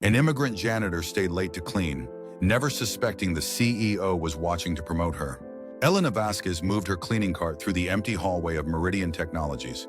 An immigrant janitor stayed late to clean, never suspecting the CEO was watching to promote her. Elena Vasquez moved her cleaning cart through the empty hallway of Meridian Technologies,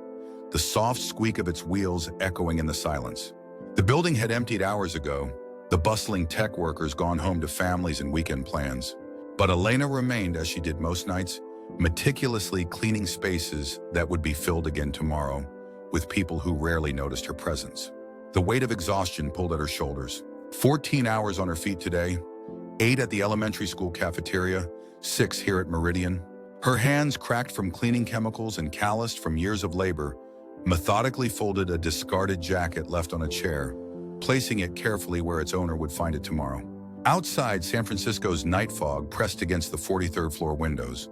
the soft squeak of its wheels echoing in the silence. The building had emptied hours ago, the bustling tech workers gone home to families and weekend plans. But Elena remained, as she did most nights, meticulously cleaning spaces that would be filled again tomorrow, with people who rarely noticed her presence. The weight of exhaustion pulled at her shoulders. 14 hours on her feet today, 8 at the elementary school cafeteria, 6 here at Meridian. Her hands, cracked from cleaning chemicals and calloused from years of labor, methodically folded a discarded jacket left on a chair, placing it carefully where its owner would find it tomorrow. Outside, San Francisco's night fog pressed against the 43rd floor windows,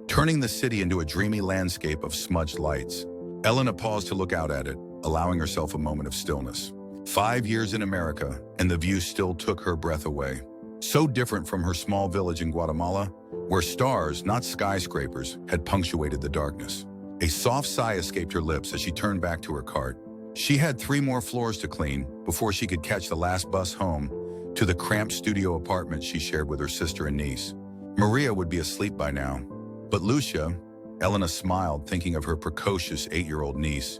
turning the city into a dreamy landscape of smudged lights. Elena paused to look out at it, allowing herself a moment of stillness. 5 years in America, and the view still took her breath away. So different from her small village in Guatemala, where stars, not skyscrapers, had punctuated the darkness. A soft sigh escaped her lips as she turned back to her cart. She had 3 more floors to clean before she could catch the last bus home to the cramped studio apartment she shared with her sister and niece. Maria would be asleep by now, but Lucia, Elena smiled, thinking of her precocious 8-year-old niece,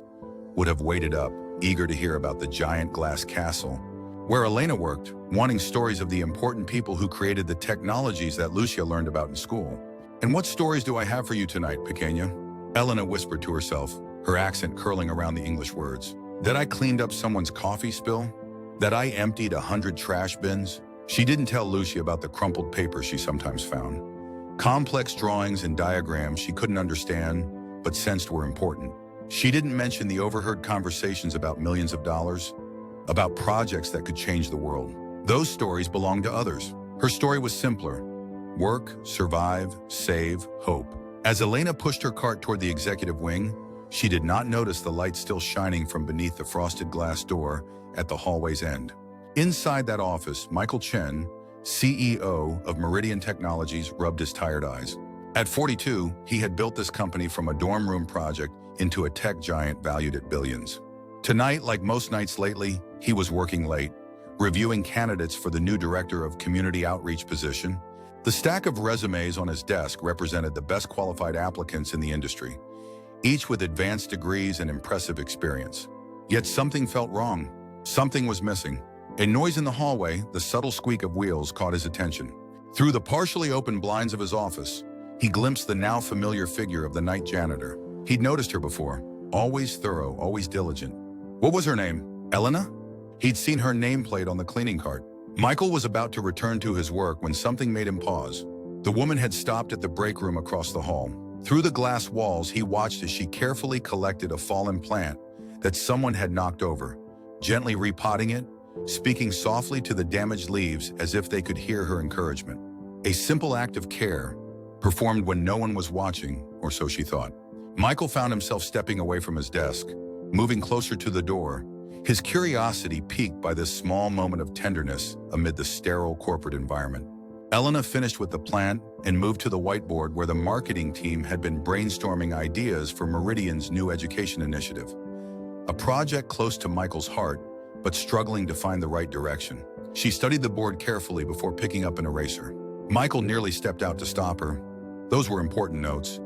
would have waited up, eager to hear about the giant glass castle, where Elena worked, wanting stories of the important people who created the technologies that Lucia learned about in school. "And what stories do I have for you tonight, pequeña?" Elena whispered to herself, her accent curling around the English words. "That I cleaned up someone's coffee spill? That I emptied 100 trash bins?" She didn't tell Lucia about the crumpled paper she sometimes found. Complex drawings and diagrams she couldn't understand, but sensed were important. She didn't mention the overheard conversations about millions of dollars, about projects that could change the world. Those stories belonged to others. Her story was simpler. Work, survive, save, hope. As Elena pushed her cart toward the executive wing, she did not notice the light still shining from beneath the frosted glass door at the hallway's end. Inside that office, Michael Chen, CEO of Meridian Technologies, rubbed his tired eyes. At 42, he had built this company from a dorm room project into a tech giant valued at billions. Tonight, like most nights lately, he was working late, reviewing candidates for the new director of community outreach position. The stack of resumes on his desk represented the best qualified applicants in the industry, each with advanced degrees and impressive experience. Yet something felt wrong. Something was missing. A noise in the hallway, the subtle squeak of wheels, caught his attention. Through the partially open blinds of his office, he glimpsed the now familiar figure of the night janitor. He'd noticed her before, always thorough, always diligent. What was her name? Elena? He'd seen her nameplate on the cleaning cart. Michael was about to return to his work when something made him pause. The woman had stopped at the break room across the hall. Through the glass walls, he watched as she carefully collected a fallen plant that someone had knocked over, gently repotting it, speaking softly to the damaged leaves as if they could hear her encouragement. A simple act of care, performed when no one was watching, or so she thought. Michael found himself stepping away from his desk, moving closer to the door, his curiosity piqued by this small moment of tenderness amid the sterile corporate environment. Elena finished with the plant and moved to the whiteboard where the marketing team had been brainstorming ideas for Meridian's new education initiative. A project close to Michael's heart, but struggling to find the right direction. She studied the board carefully before picking up an eraser. Michael nearly stepped out to stop her. Those were important notes,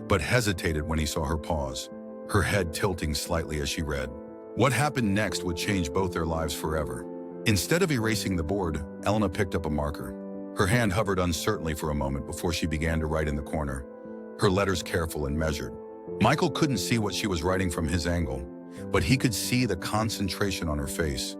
but hesitated when he saw her pause, her head tilting slightly as she read. What happened next would change both their lives forever. Instead of erasing the board, Elena picked up a marker. Her hand hovered uncertainly for a moment before she began to write in the corner, her letters careful and measured. Michael couldn't see what she was writing from his angle, but he could see the concentration on her face,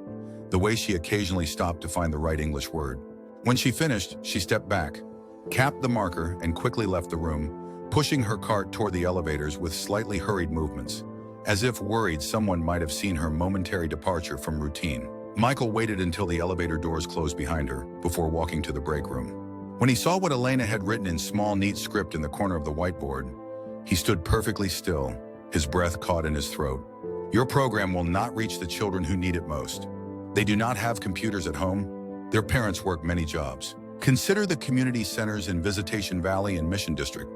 the way she occasionally stopped to find the right English word. When she finished, she stepped back, capped the marker, and quickly left the room, pushing her cart toward the elevators with slightly hurried movements, as if worried someone might have seen her momentary departure from routine. Michael waited until the elevator doors closed behind her before walking to the break room. When he saw what Elena had written in small, neat script in the corner of the whiteboard, he stood perfectly still, his breath caught in his throat. Your program will not reach the children who need it most. They do not have computers at home. Their parents work many jobs. Consider the community centers in Visitation Valley and Mission District.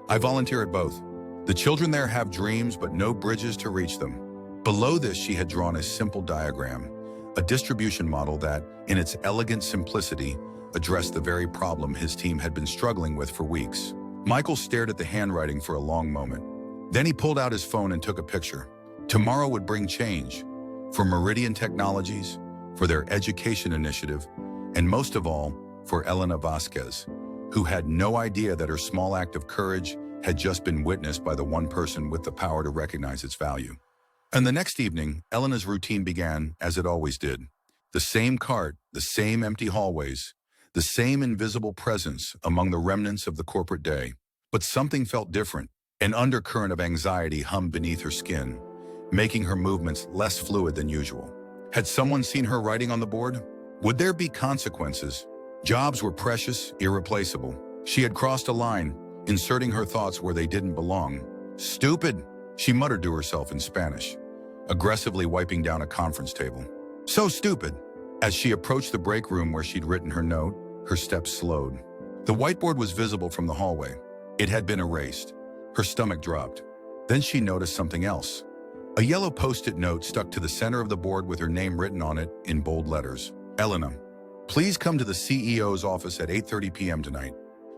I volunteer at both. The children there have dreams but no bridges to reach them. Below this, she had drawn a simple diagram, a distribution model that, in its elegant simplicity, addressed the very problem his team had been struggling with for weeks. Michael stared at the handwriting for a long moment. Then he pulled out his phone and took a picture. Tomorrow would bring change for Meridian Technologies, for their education initiative, and most of all, for Elena Vasquez, who had no idea that her small act of courage had just been witnessed by the one person with the power to recognize its value. And the next evening, Elena's routine began as it always did. The same cart, the same empty hallways, the same invisible presence among the remnants of the corporate day. But something felt different. An undercurrent of anxiety hummed beneath her skin, making her movements less fluid than usual. Had someone seen her writing on the board? Would there be consequences? Jobs were precious, irreplaceable. She had crossed a line, inserting her thoughts where they didn't belong. Stupid, she muttered to herself in Spanish, aggressively wiping down a conference table. So stupid. As she approached the break room where she'd written her note, her steps slowed. The whiteboard was visible from the hallway. It had been erased. Her stomach dropped. Then she noticed something else. A yellow post-it note stuck to the center of the board with her name written on it in bold letters. Elena, please come to the CEO's office at 8:30 p.m. tonight.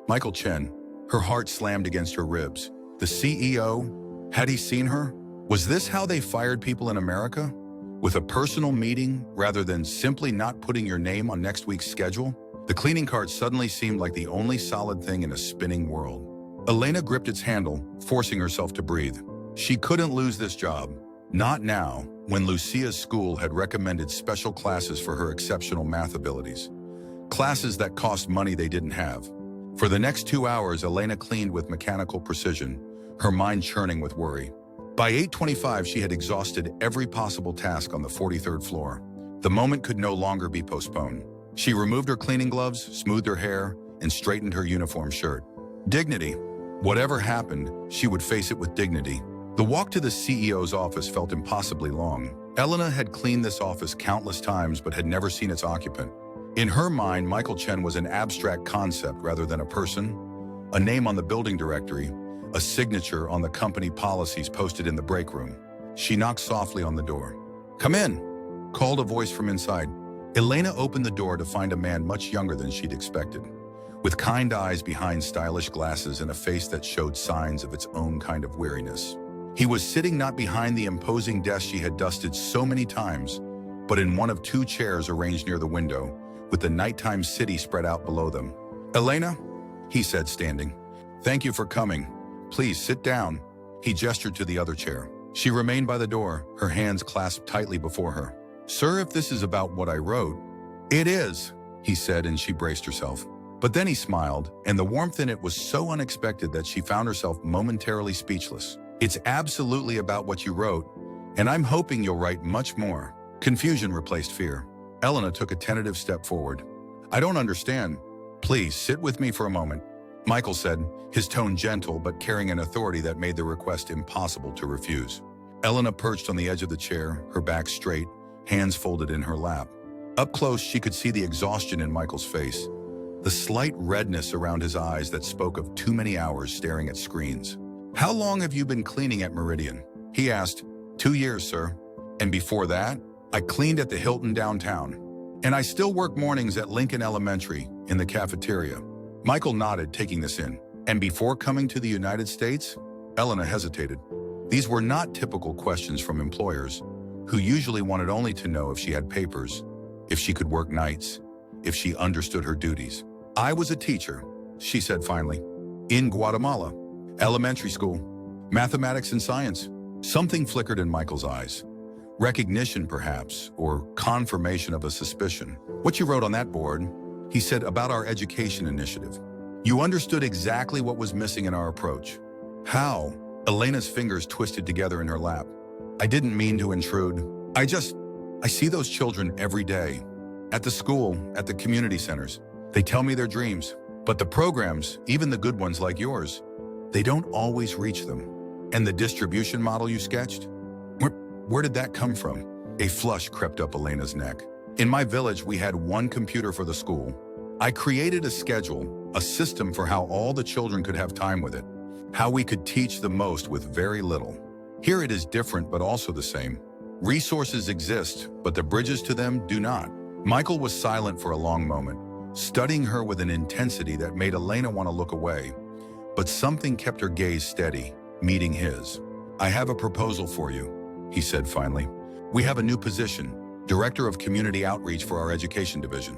Michael Chen. Her heart slammed against her ribs. The CEO? Had he seen her? Was this how they fired people in America? With a personal meeting rather than simply not putting your name on next week's schedule? The cleaning cart suddenly seemed like the only solid thing in a spinning world. Elena gripped its handle, forcing herself to breathe. She couldn't lose this job. Not now, when Lucia's school had recommended special classes for her exceptional math abilities. Classes that cost money they didn't have. For the next 2 hours, Elena cleaned with mechanical precision, her mind churning with worry. By 8:25, she had exhausted every possible task on the 43rd floor. The moment could no longer be postponed. She removed her cleaning gloves, smoothed her hair, and straightened her uniform shirt. Dignity. Whatever happened, she would face it with dignity. The walk to the CEO's office felt impossibly long. Elena had cleaned this office countless times but had never seen its occupant. In her mind, Michael Chen was an abstract concept rather than a person, a name on the building directory, a signature on the company policies posted in the break room. She knocked softly on the door. "Come in," called a voice from inside. Elena opened the door to find a man much younger than she'd expected, with kind eyes behind stylish glasses and a face that showed signs of its own kind of weariness. He was sitting not behind the imposing desk she had dusted so many times, but in one of 2 chairs arranged near the window, with the nighttime city spread out below them. "Elena," he said, standing. "Thank you for coming. Please sit down." He gestured to the other chair. She remained by the door, her hands clasped tightly before her. "Sir, if this is about what I wrote..." "It is," he said, and she braced herself. But then he smiled, and the warmth in it was so unexpected that she found herself momentarily speechless. "It's absolutely about what you wrote, and I'm hoping you'll write much more." Confusion replaced fear. Elena took a tentative step forward. "I don't understand. Please sit with me for a moment," Michael said, his tone gentle but carrying an authority that made the request impossible to refuse. Elena perched on the edge of the chair, her back straight, hands folded in her lap. Up close, she could see the exhaustion in Michael's face, the slight redness around his eyes that spoke of too many hours staring at screens. "How long have you been cleaning at Meridian?" he asked. 2 years, sir. "And before that, I cleaned at the Hilton downtown. And I still work mornings at Lincoln Elementary in the cafeteria." Michael nodded, taking this in. "And before coming to the United States?" Elena hesitated. These were not typical questions from employers, who usually wanted only to know if she had papers, if she could work nights, if she understood her duties. "I was a teacher," she said finally, "in Guatemala. Elementary school. Mathematics and science." Something flickered in Michael's eyes. Recognition, perhaps, or confirmation of a suspicion. "What you wrote on that board," he said, "about our education initiative. You understood exactly what was missing in our approach." "How?" Elena's fingers twisted together in her lap. "I didn't mean to intrude. I see those children every day. At the school, at the community centers. They tell me their dreams. But the programs, even the good ones like yours, they don't always reach them. And the distribution model you sketched? Where did that come from?" A flush crept up Elena's neck. "In my village, we had one computer for the school. I created a schedule, a system for how all the children could have time with it, how we could teach the most with very little. Here it is different but also the same. Resources exist, but the bridges to them do not. Michael was silent for a long moment, studying her with an intensity that made Elena want to look away. But something kept her gaze steady, meeting his. "I have a proposal for you," he said finally. "We have a new position, Director of Community Outreach for our Education Division.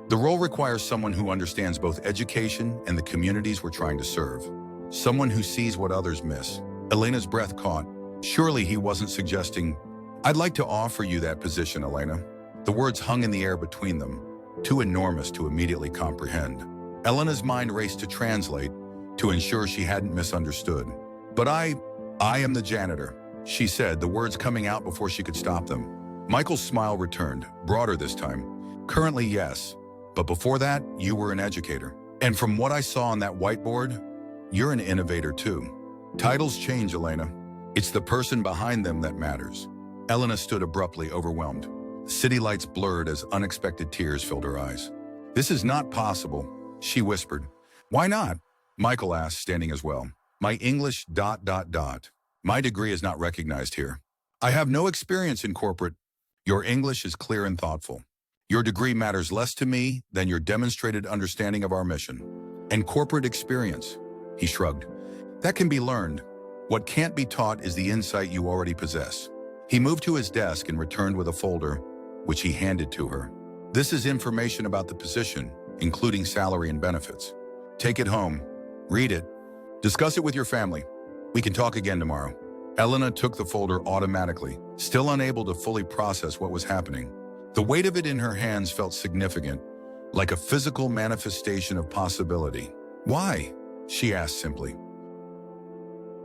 The role requires someone who understands both education and the communities we're trying to serve. Someone who sees what others miss." Elena's breath caught. Surely he wasn't suggesting, "I'd like to offer you that position, Elena." The words hung in the air between them, too enormous to immediately comprehend. Elena's mind raced to translate, to ensure she hadn't misunderstood. "But I am the janitor," she said, the words coming out before she could stop them. Michael's smile returned, broader this time. "Currently, yes. But before that, you were an educator. And from what I saw on that whiteboard, you're an innovator too." Titles change, Elena. It's the person behind them that matters. Elena stood abruptly, overwhelmed. The city lights blurred as unexpected tears filled her eyes. "This is not possible," she whispered. "Why not?" Michael asked, standing as well. "My English ... My degree is not recognized here. I have no experience in corporate." "Your English is clear and thoughtful. Your degree matters less to me than your demonstrated understanding of our mission. And corporate experience," he shrugged. "That can be learned. What can't be taught is the insight you already possess." He moved to his desk and returned with a folder, which he handed to her. "This is information about the position, including salary and benefits. Take it home. Read it. Discuss it with your family. We can talk again tomorrow." Elena took the folder automatically, still unable to fully process what was happening. The weight of it in her hands felt significant, like a physical manifestation of possibility. "Why?" she asked simply.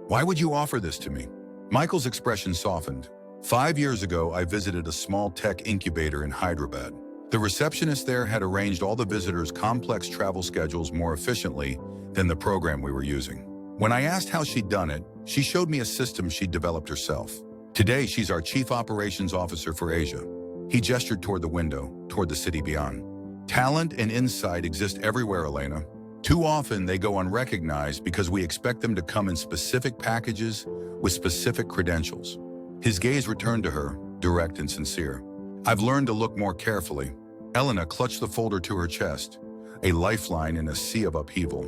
"Why would you offer this to me?" Michael's expression softened. 5 years ago, I visited a small tech incubator in Hyderabad. The receptionist there had arranged all the visitors' complex travel schedules more efficiently than the program we were using. When I asked how she'd done it, she showed me a system she'd developed herself. Today, she's our Chief Operations Officer for Asia. He gestured toward the window, toward the city beyond. "Talent and insight exist everywhere, Elena. Too often, they go unrecognized because we expect them to come in specific packages with specific credentials." His gaze returned to her, direct and sincere. "I've learned to look more carefully." Elena clutched the folder to her chest, a lifeline in a sea of upheaval.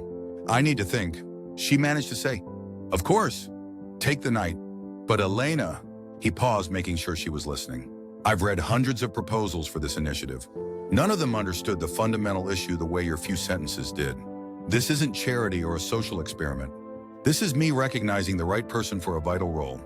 "I need to think," she managed to say. "Of course. Take the night." "But Elena," he paused, making sure she was listening. "I've read hundreds of proposals for this initiative. None of them understood the fundamental issue the way your few sentences did. This isn't charity or a social experiment. This is me recognizing the right person for a vital role."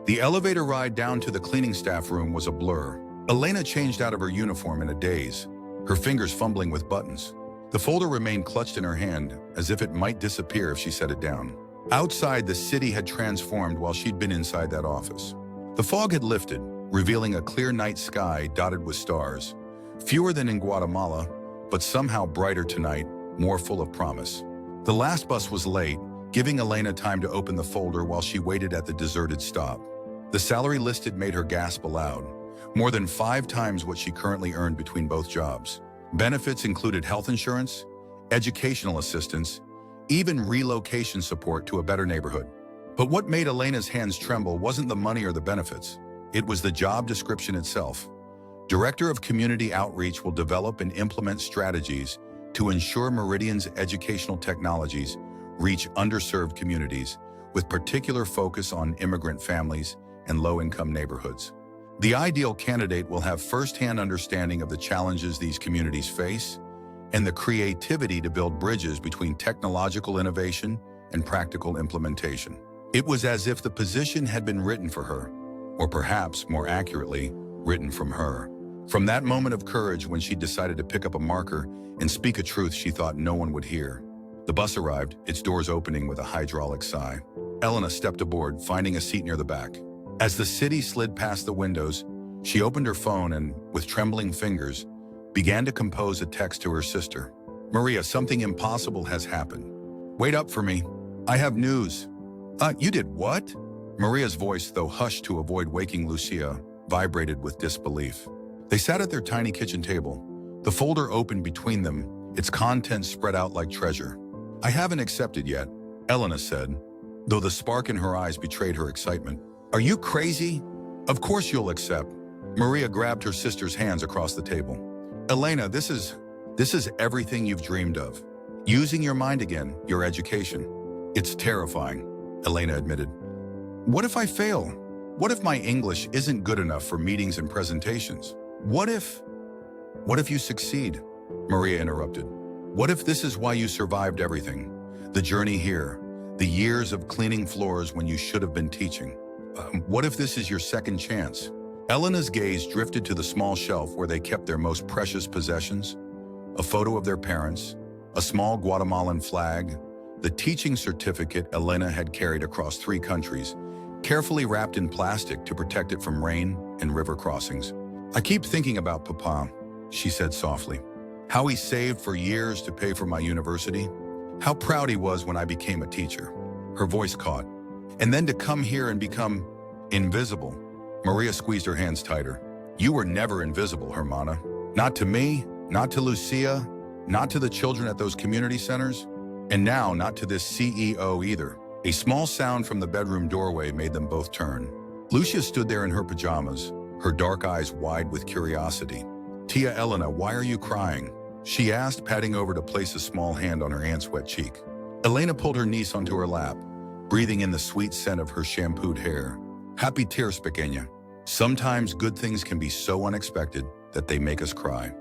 The elevator ride down to the cleaning staff room was a blur. Elena changed out of her uniform in a daze, her fingers fumbling with buttons. The folder remained clutched in her hand, as if it might disappear if she set it down. Outside, the city had transformed while she'd been inside that office. The fog had lifted, revealing a clear night sky dotted with stars. Fewer than in Guatemala, but somehow brighter tonight, more full of promise. The last bus was late, giving Elena time to open the folder while she waited at the deserted stop. The salary listed made her gasp aloud, more than 5 times what she currently earned between both jobs. Benefits included health insurance, educational assistance, even relocation support to a better neighborhood. But what made Elena's hands tremble wasn't the money or the benefits. It was the job description itself. Director of Community Outreach will develop and implement strategies to ensure Meridian's educational technologies reach underserved communities, with particular focus on immigrant families and low-income neighborhoods. The ideal candidate will have first-hand understanding of the challenges these communities face and the creativity to build bridges between technological innovation and practical implementation. It was as if the position had been written for her, or perhaps, more accurately, written from her. From that moment of courage when she decided to pick up a marker and speak a truth she thought no one would hear. The bus arrived, its doors opening with a hydraulic sigh. Elena stepped aboard, finding a seat near the back. As the city slid past the windows, she opened her phone and, with trembling fingers, began to compose a text to her sister. "Maria, something impossible has happened. Wait up for me. I have news." You did what?" Maria's voice, though hushed to avoid waking Lucia, vibrated with disbelief. They sat at their tiny kitchen table, the folder open between them, its contents spread out like treasure. "I haven't accepted yet," Elena said, though the spark in her eyes betrayed her excitement. "Are you crazy?" Of course you'll accept. Maria grabbed her sister's hands across the table. Elena, this is everything you've dreamed of. Using your mind again, your education. It's terrifying, Elena admitted. What if I fail? What if my English isn't good enough for meetings and presentations? What if you succeed? Maria interrupted. What if this is why you survived everything? The journey here, the years of cleaning floors when you should have been teaching. What if this is your second chance? Elena's gaze drifted to the small shelf where they kept their most precious possessions. A photo of their parents, a small Guatemalan flag, the teaching certificate Elena had carried across 3 countries, carefully wrapped in plastic to protect it from rain and river crossings. I keep thinking about Papa, she said softly. How he saved for years to pay for my university. How proud he was when I became a teacher. Her voice caught. And then to come here and become invisible. Maria squeezed her hands tighter. You were never invisible, Hermana. Not to me, not to Lucia, not to the children at those community centers, and now not to this CEO either. A small sound from the bedroom doorway made them both turn. Lucia stood there in her pajamas, her dark eyes wide with curiosity. Tia Elena, why are you crying? She asked, patting over to place a small hand on her aunt's wet cheek. Elena pulled her niece onto her lap, breathing in the sweet scent of her shampooed hair. Happy tears, pequeña. Sometimes good things can be so unexpected that they make us cry.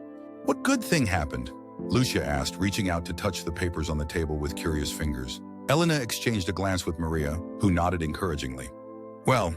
What good thing happened? Lucia asked, reaching out to touch the papers on the table with curious fingers. Elena exchanged a glance with Maria, who nodded encouragingly. Well,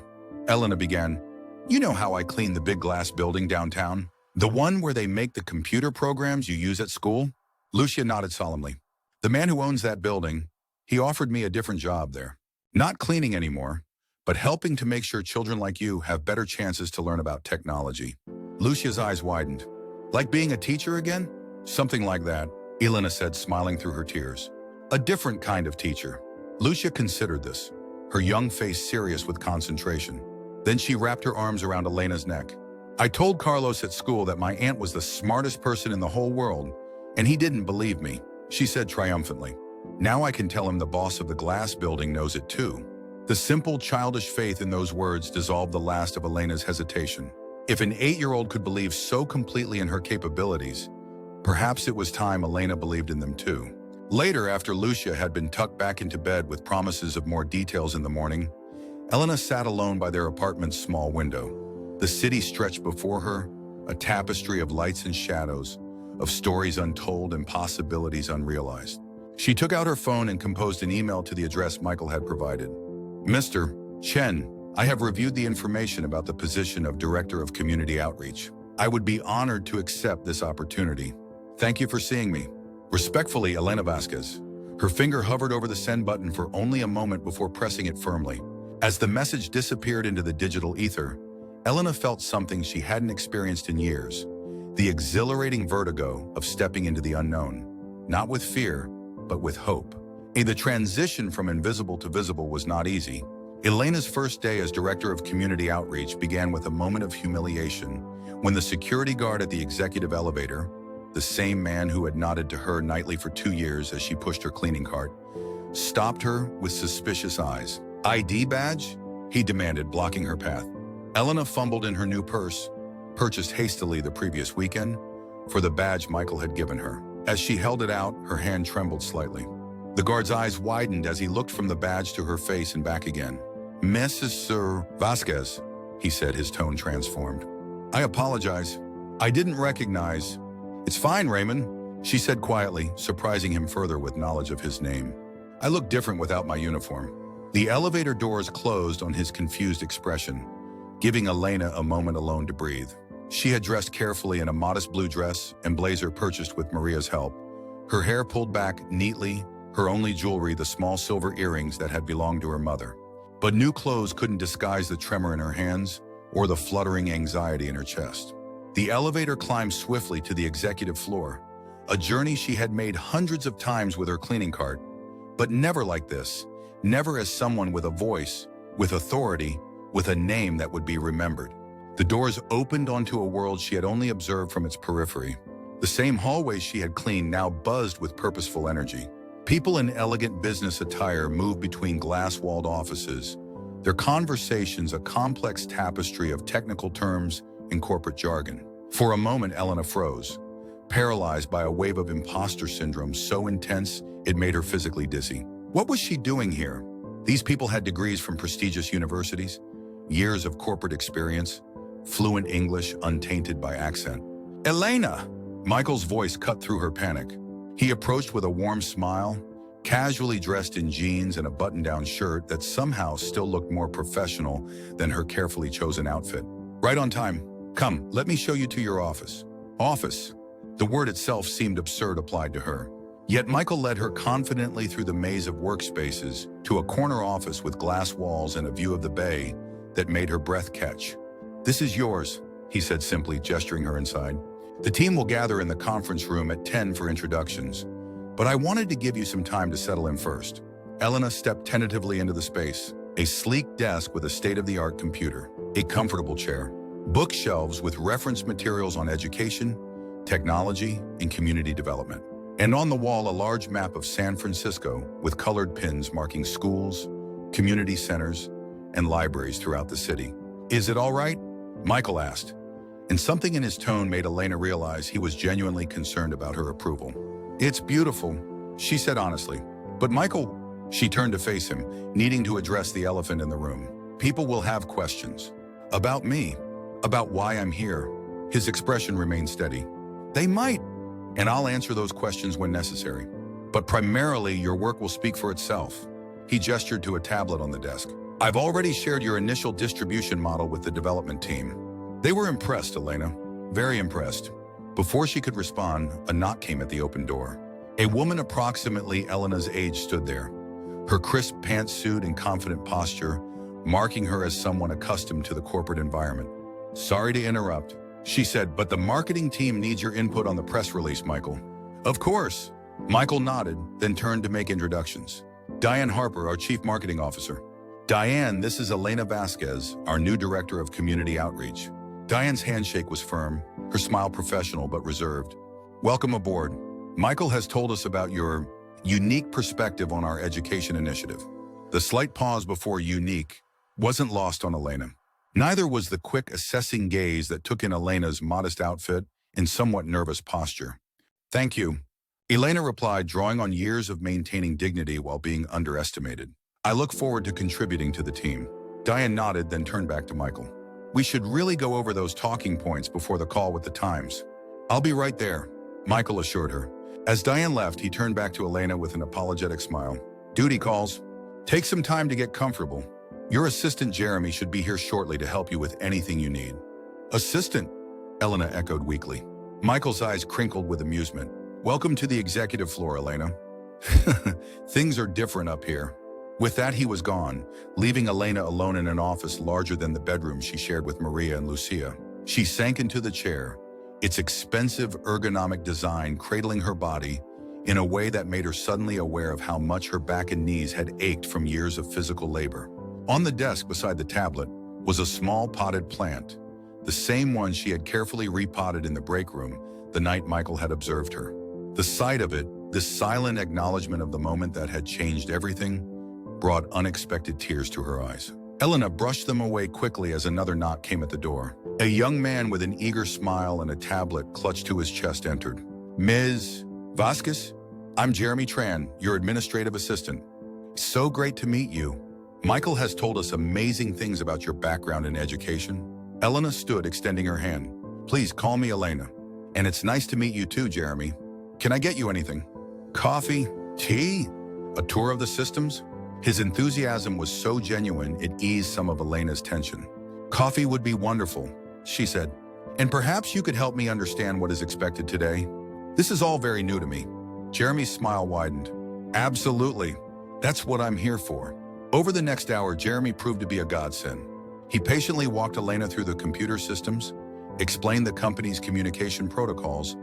Elena began, you know how I cleaned the big glass building downtown? The one where they make the computer programs you use at school? Lucia nodded solemnly. The man who owns that building, he offered me a different job there. Not cleaning anymore, but helping to make sure children like you have better chances to learn about technology. Lucia's eyes widened. Like being a teacher again? Something like that, Elena said, smiling through her tears. A different kind of teacher. Lucia considered this, her young face serious with concentration. Then she wrapped her arms around Elena's neck. I told Carlos at school that my aunt was the smartest person in the whole world, and he didn't believe me, she said triumphantly. Now I can tell him the boss of the glass building knows it too. The simple, childish faith in those words dissolved the last of Elena's hesitation. If an 8-year-old could believe so completely in her capabilities, perhaps it was time Elena believed in them too. Later, after Lucia had been tucked back into bed with promises of more details in the morning, Elena sat alone by their apartment's small window. The city stretched before her, a tapestry of lights and shadows, of stories untold and possibilities unrealized. She took out her phone and composed an email to the address Michael had provided. Mr. Chen, I have reviewed the information about the position of Director of Community Outreach. I would be honored to accept this opportunity. Thank you for seeing me. Respectfully, Elena Vasquez. Her finger hovered over the send button for only a moment before pressing it firmly. As the message disappeared into the digital ether, Elena felt something she hadn't experienced in years. The exhilarating vertigo of stepping into the unknown. Not with fear, but with hope. The transition from invisible to visible was not easy. Elena's first day as Director of Community Outreach began with a moment of humiliation when the security guard at the executive elevator, the same man who had nodded to her nightly for 2 years as she pushed her cleaning cart, stopped her with suspicious eyes. ID badge? He demanded, blocking her path. Elena fumbled in her new purse, purchased hastily the previous weekend, for the badge Michael had given her. As she held it out, her hand trembled slightly. The guard's eyes widened as he looked from the badge to her face and back again. Mrs. Sir Vasquez, he said, his tone transformed. I apologize. I didn't recognize. It's fine, Raymond, she said quietly, surprising him further with knowledge of his name. I look different without my uniform. The elevator doors closed on his confused expression, giving Elena a moment alone to breathe. She had dressed carefully in a modest blue dress and blazer purchased with Maria's help. Her hair pulled back neatly, her only jewelry the small silver earrings that had belonged to her mother. But new clothes couldn't disguise the tremor in her hands or the fluttering anxiety in her chest. The elevator climbed swiftly to the executive floor, a journey she had made hundreds of times with her cleaning cart, but never like this, never as someone with a voice, with authority, with a name that would be remembered. The doors opened onto a world she had only observed from its periphery. The same hallways she had cleaned now buzzed with purposeful energy. People in elegant business attire moved between glass-walled offices, their conversations a complex tapestry of technical terms and corporate jargon. For a moment, Elena froze, paralyzed by a wave of imposter syndrome so intense it made her physically dizzy. What was she doing here? These people had degrees from prestigious universities, years of corporate experience, fluent English untainted by accent. Elena! Michael's voice cut through her panic. He approached with a warm smile, casually dressed in jeans and a button-down shirt that somehow still looked more professional than her carefully chosen outfit. Right on time. Come, let me show you to your office. Office. The word itself seemed absurd applied to her. Yet Michael led her confidently through the maze of workspaces to a corner office with glass walls and a view of the bay that made her breath catch. This is yours, he said simply, gesturing her inside. The team will gather in the conference room at 10 for introductions, but I wanted to give you some time to settle in first. Elena stepped tentatively into the space, a sleek desk with a state-of-the-art computer, a comfortable chair, bookshelves with reference materials on education, technology, and community development. And on the wall, a large map of San Francisco with colored pins marking schools, community centers, and libraries throughout the city. Is it all right? Michael asked, and something in his tone made Elena realize he was genuinely concerned about her approval. It's beautiful, she said honestly. But Michael, she turned to face him, needing to address the elephant in the room. People will have questions. About me, about why I'm here. His expression remained steady. They might, and I'll answer those questions when necessary. But primarily, your work will speak for itself. He gestured to a tablet on the desk. I've already shared your initial distribution model with the development team. They were impressed, Elena. Very impressed. Before she could respond, a knock came at the open door. A woman approximately Elena's age stood there, her crisp pantsuit and confident posture marking her as someone accustomed to the corporate environment. Sorry to interrupt, she said, but the marketing team needs your input on the press release, Michael. Of course. Michael nodded, then turned to make introductions. Diane Harper, our Chief Marketing Officer. Diane, this is Elena Vasquez, our new Director of Community Outreach. Diane's handshake was firm, her smile professional but reserved. Welcome aboard. Michael has told us about your unique perspective on our education initiative. The slight pause before unique wasn't lost on Elena. Neither was the quick, assessing gaze that took in Elena's modest outfit and somewhat nervous posture. Thank you. Elena replied, drawing on years of maintaining dignity while being underestimated. I look forward to contributing to the team. Diane nodded, then turned back to Michael. We should really go over those talking points before the call with the Times. I'll be right there, Michael assured her. As Diane left, he turned back to Elena with an apologetic smile. Duty calls. Take some time to get comfortable. Your assistant Jeremy should be here shortly to help you with anything you need. Assistant? Elena echoed weakly. Michael's eyes crinkled with amusement. Welcome to the executive floor, Elena. Things are different up here. With that, he was gone, leaving Elena alone in an office larger than the bedroom she shared with Maria and Lucia. She sank into the chair, its expensive ergonomic design cradling her body in a way that made her suddenly aware of how much her back and knees had ached from years of physical labor. On the desk beside the tablet was a small potted plant, the same one she had carefully repotted in the break room the night Michael had observed her. The sight of it, this silent acknowledgement of the moment that had changed everything, brought unexpected tears to her eyes. Elena brushed them away quickly as another knock came at the door. A young man with an eager smile and a tablet clutched to his chest entered. Ms. Vasquez? I'm Jeremy Tran, your administrative assistant. So great to meet you. Michael has told us amazing things about your background in education. Elena stood, extending her hand. Please call me Elena. And it's nice to meet you too, Jeremy. Can I get you anything? Coffee? Tea? A tour of the systems? His enthusiasm was so genuine, it eased some of Elena's tension. Coffee would be wonderful, she said. And perhaps you could help me understand what is expected today? This is all very new to me. Jeremy's smile widened. Absolutely. That's what I'm here for. Over the next hour, Jeremy proved to be a godsend. He patiently walked Elena through the computer systems, explained the company's communication protocols,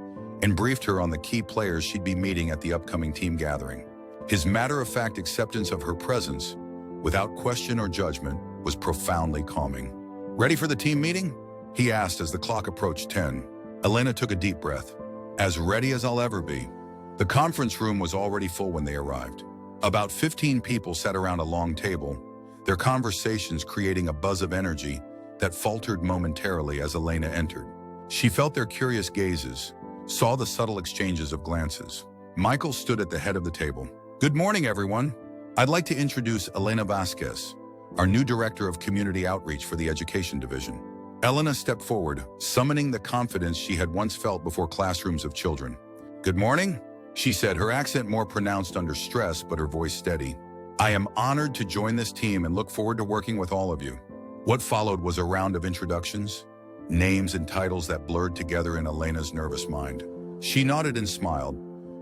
and briefed her on the key players she'd be meeting at the upcoming team gathering. His matter-of-fact acceptance of her presence, without question or judgment, was profoundly calming. Ready for the team meeting? He asked as the clock approached 10. Elena took a deep breath. As ready as I'll ever be. The conference room was already full when they arrived. About 15 people sat around a long table, their conversations creating a buzz of energy that faltered momentarily as Elena entered. She felt their curious gazes, saw the subtle exchanges of glances. Michael stood at the head of the table. "Good morning, everyone. I'd like to introduce Elena Vasquez, our new Director of Community Outreach for the Education Division." Elena stepped forward, summoning the confidence she had once felt before classrooms of children. "Good morning," she said, her accent more pronounced under stress, but her voice steady. "I am honored to join this team and look forward to working with all of you." What followed was a round of introductions, names and titles that blurred together in Elena's nervous mind. She nodded and smiled,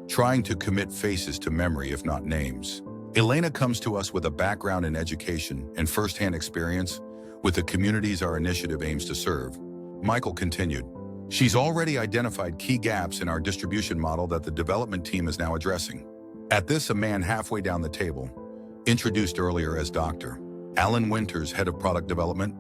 trying to commit faces to memory if not names. Elena comes to us with a background in education and first-hand experience with the communities our initiative aims to serve. Michael continued. She's already identified key gaps in our distribution model that the development team is now addressing. At this, a man halfway down the table, introduced earlier as Dr. Alan Winters, head of product development,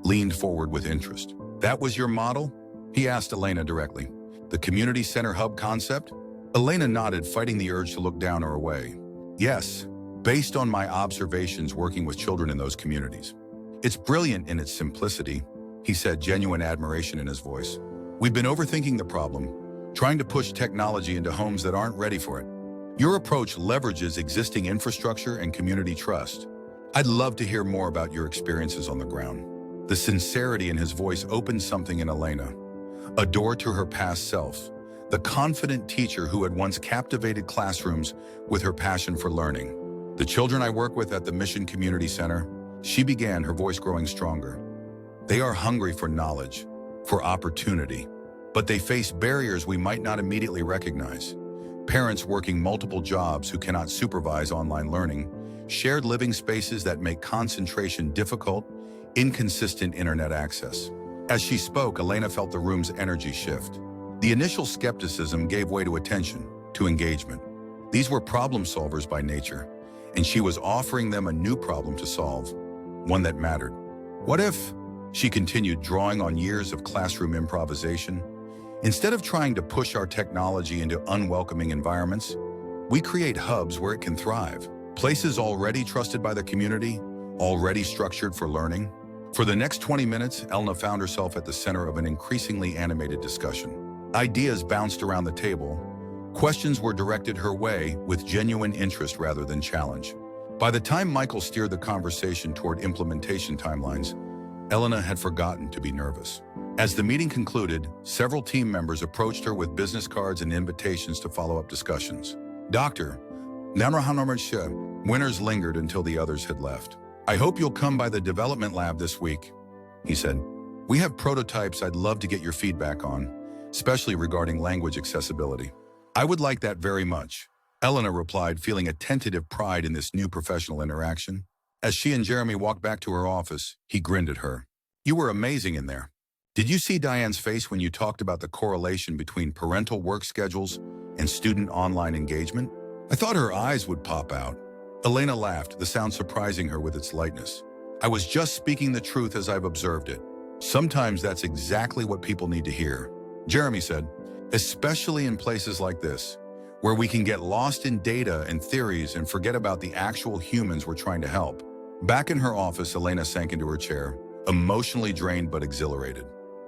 leaned forward with interest. "That was your model?" he asked Elena directly. "The community center hub concept?" Elena nodded, fighting the urge to look down or away. "Yes, based on my observations working with children in those communities. It's brilliant in its simplicity," he said, genuine admiration in his voice. "We've been overthinking the problem, trying to push technology into homes that aren't ready for it. Your approach leverages existing infrastructure and community trust. I'd love to hear more about your experiences on the ground." The sincerity in his voice opened something in Elena, a door to her past self, the confident teacher who had once captivated classrooms with her passion for learning. "The children I work with at the Mission Community Center," she began, her voice growing stronger. "They are hungry for knowledge, for opportunity, but they face barriers we might not immediately recognize. Parents working multiple jobs who cannot supervise online learning, shared living spaces that make concentration difficult, inconsistent internet access." As she spoke, Elena felt the room's energy shift. The initial skepticism gave way to attention, to engagement. These were problem solvers by nature, and she was offering them a new problem to solve, one that mattered. "What if," she continued, drawing on years of classroom improvisation, "instead of trying to push our technology into unwelcoming environments, we create hubs where it can thrive, places already trusted by the community, already structured for learning?" For the next 20 minutes, Elena found herself at the center of an increasingly animated discussion. Ideas bounced around the table. Questions were directed her way with genuine interest rather than challenge. By the time Michael steered the conversation toward implementation timelines, Elena had forgotten to be nervous. As the meeting concluded, several team members approached her with business cards and invitations to follow-up discussions. "Dr. Winters lingered until the others had left. "I hope you'll come by the development lab this week," he said. "We have prototypes I'd love to get your feedback on, especially regarding language accessibility." "I would like that very much," Elena replied, feeling a tentative pride in this new professional interaction. As she and Jeremy walked back to her office, he grinned at her. "You were amazing in there. Did you see Diane's face when you talked about the correlation between parental work schedules and student online engagement? I thought her eyes would pop out." Elena laughed, the sound surprising her with its lightness. "I was just speaking the truth as I've observed it. Sometimes that's exactly what people need to hear," Jeremy said, "especially in places like this, where we can get lost in data and theories and forget about the actual humans we're trying to help." Back in her office, Elena sank into her chair, emotionally drained but exhilarated.